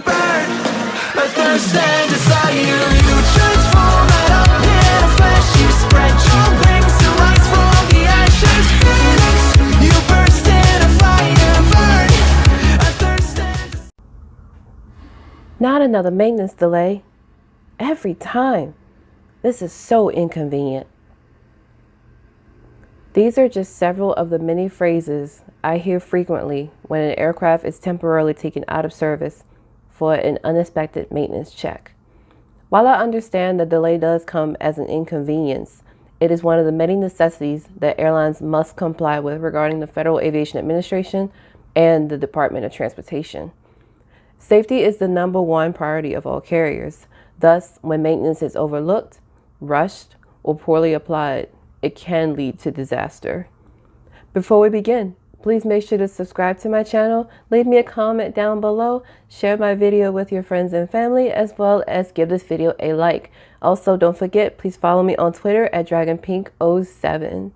burn. A thirst and desire, you transform out of pit of flesh. You spread your wings to rise from the ashes. Phoenix, you burst in a fire, burn. A thirst and Not another maintenance delay. Every time. This is so inconvenient. These are just several of the many phrases I hear frequently when an aircraft is temporarily taken out of service for an unexpected maintenance check. While I understand the delay does come as an inconvenience, it is one of the many necessities that airlines must comply with regarding the Federal Aviation Administration and the Department of Transportation. Safety is the number one priority of all carriers. Thus, when maintenance is overlooked, rushed, or poorly applied, it can lead to disaster. Before we begin, please make sure to subscribe to my channel, leave me a comment down below, share my video with your friends and family, as well as give this video a like. Also, don't forget, please follow me on Twitter at DragonPink07.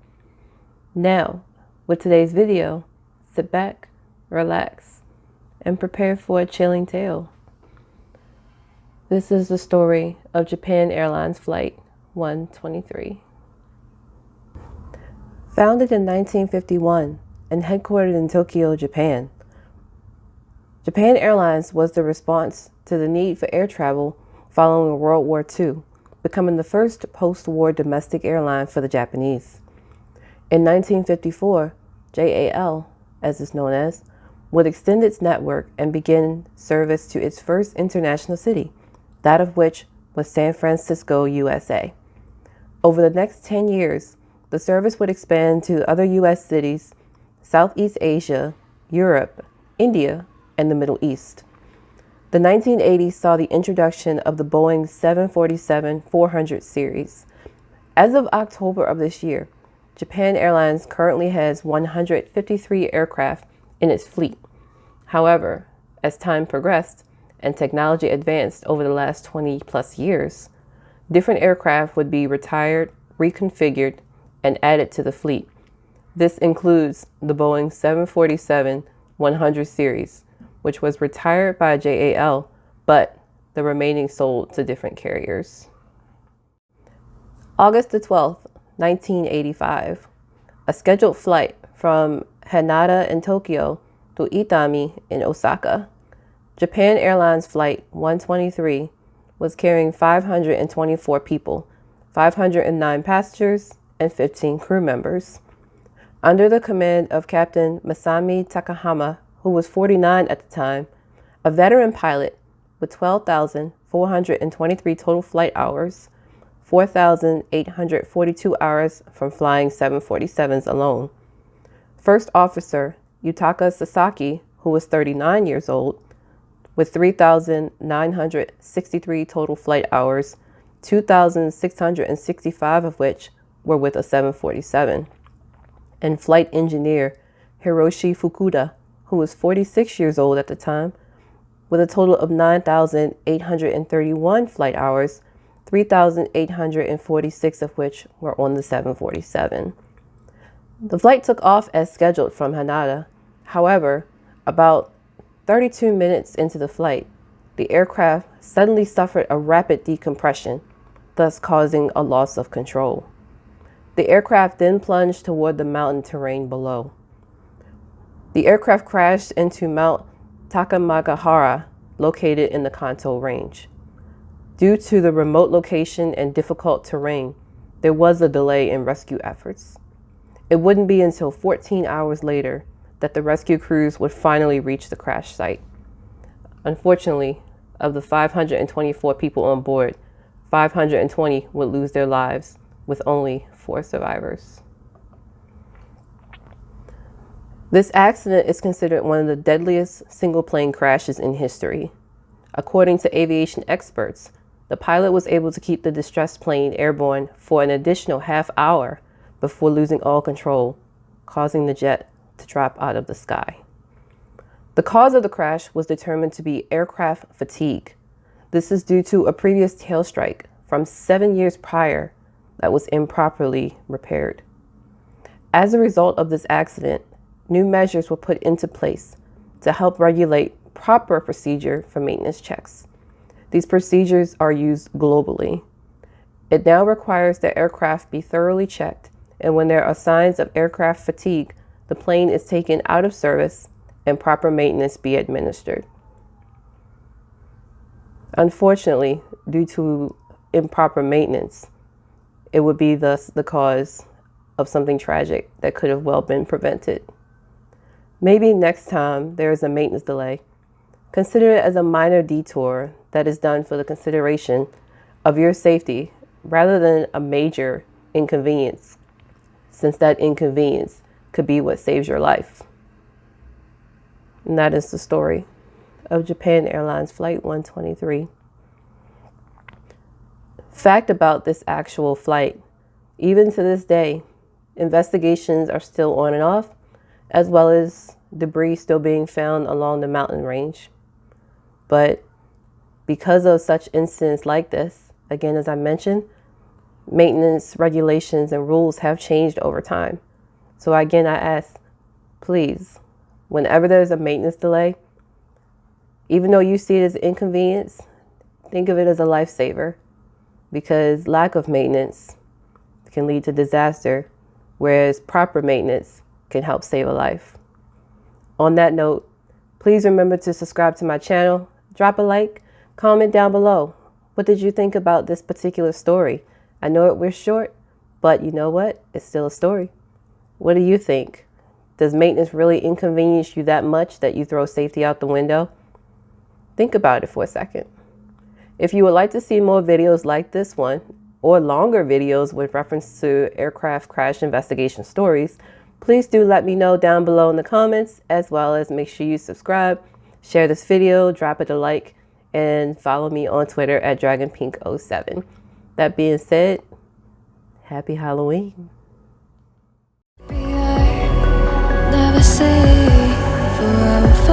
Now, with today's video, sit back, relax, and prepare for a chilling tale. This is the story of Japan Airlines Flight 123. Founded in 1951 and headquartered in Tokyo, Japan, Japan Airlines was the response to the need for air travel following World War II, becoming the first post-war domestic airline for the Japanese. In 1954, JAL, as it's known as, would extend its network and begin service to its first international city, that of which was San Francisco, USA. Over the next 10 years, the service would expand to other U.S. cities, Southeast Asia, Europe, India, and the Middle East. The 1980s saw the introduction of the Boeing 747-400 series. As of October of this year, Japan Airlines currently has 153 aircraft in its fleet. However, as time progressed and technology advanced over the last 20 plus years, different aircraft would be retired, reconfigured, and added to the fleet. This includes the Boeing 747-100 series, which was retired by JAL, but the remaining sold to different carriers. August the 12th, 1985, a scheduled flight from Haneda in Tokyo to Itami in Osaka, Japan Airlines Flight 123 was carrying 524 people, 509 passengers, and 15 crew members. Under the command of Captain Masami Takahama, who was 49 at the time, a veteran pilot with 12,423 total flight hours, 4,842 hours from flying 747s alone. First Officer Yutaka Sasaki, who was 39 years old, with 3,963 total flight hours, 2,665 of which were with a 747. And Flight Engineer Hiroshi Fukuda, who was 46 years old at the time, with a total of 9,831 flight hours, 3,846 of which were on the 747. The flight took off as scheduled from Haneda. However, about 32 minutes into the flight, the aircraft suddenly suffered a rapid decompression, thus causing a loss of control. The aircraft then plunged toward the mountain terrain below. The aircraft crashed into Mount Takamagahara, located in the Kanto Range. Due to the remote location and difficult terrain, there was a delay in rescue efforts. It wouldn't be until 14 hours later that the rescue crews would finally reach the crash site. Unfortunately, of the 524 people on board, 520 would lose their lives, with only 4 survivors. This accident is considered one of the deadliest single-plane crashes in history. According to aviation experts, the pilot was able to keep the distressed plane airborne for an additional half hour before losing all control, causing the jet to drop out of the sky. The cause of the crash was determined to be aircraft fatigue. This is due to a previous tail strike from 7 years prior that was improperly repaired. As a result of this accident, new measures were put into place to help regulate proper procedure for maintenance checks. These procedures are used globally. It now requires that aircraft be thoroughly checked, and when there are signs of aircraft fatigue, the plane is taken out of service and proper maintenance be administered. Unfortunately, due to improper maintenance, it would be thus the cause of something tragic that could have well been prevented. Maybe next time there is a maintenance delay, consider it as a minor detour that is done for the consideration of your safety rather than a major inconvenience, since that inconvenience could be what saves your life. And that is the story of Japan Airlines Flight 123. Fact about this actual flight, even to this day, investigations are still on and off, as well as debris still being found along the mountain range. But because of such incidents like this, again, as I mentioned, maintenance regulations and rules have changed over time. So again, I ask, please, whenever there's a maintenance delay, even though you see it as inconvenience, think of it as a lifesaver, because lack of maintenance can lead to disaster, whereas proper maintenance can help save a life. On that note, please remember to subscribe to my channel, drop a like, comment down below. What did you think about this particular story? I know it was short, but you know what? It's still a story. What do you think? Does maintenance really inconvenience you that much that you throw safety out the window? Think about it for a second. If you would like to see more videos like this one, or longer videos with reference to aircraft crash investigation stories, please do let me know down below in the comments, as well as make sure you subscribe, share this video, drop it a like, and follow me on Twitter at DragonPink07. That being said, happy Halloween. Never say forever.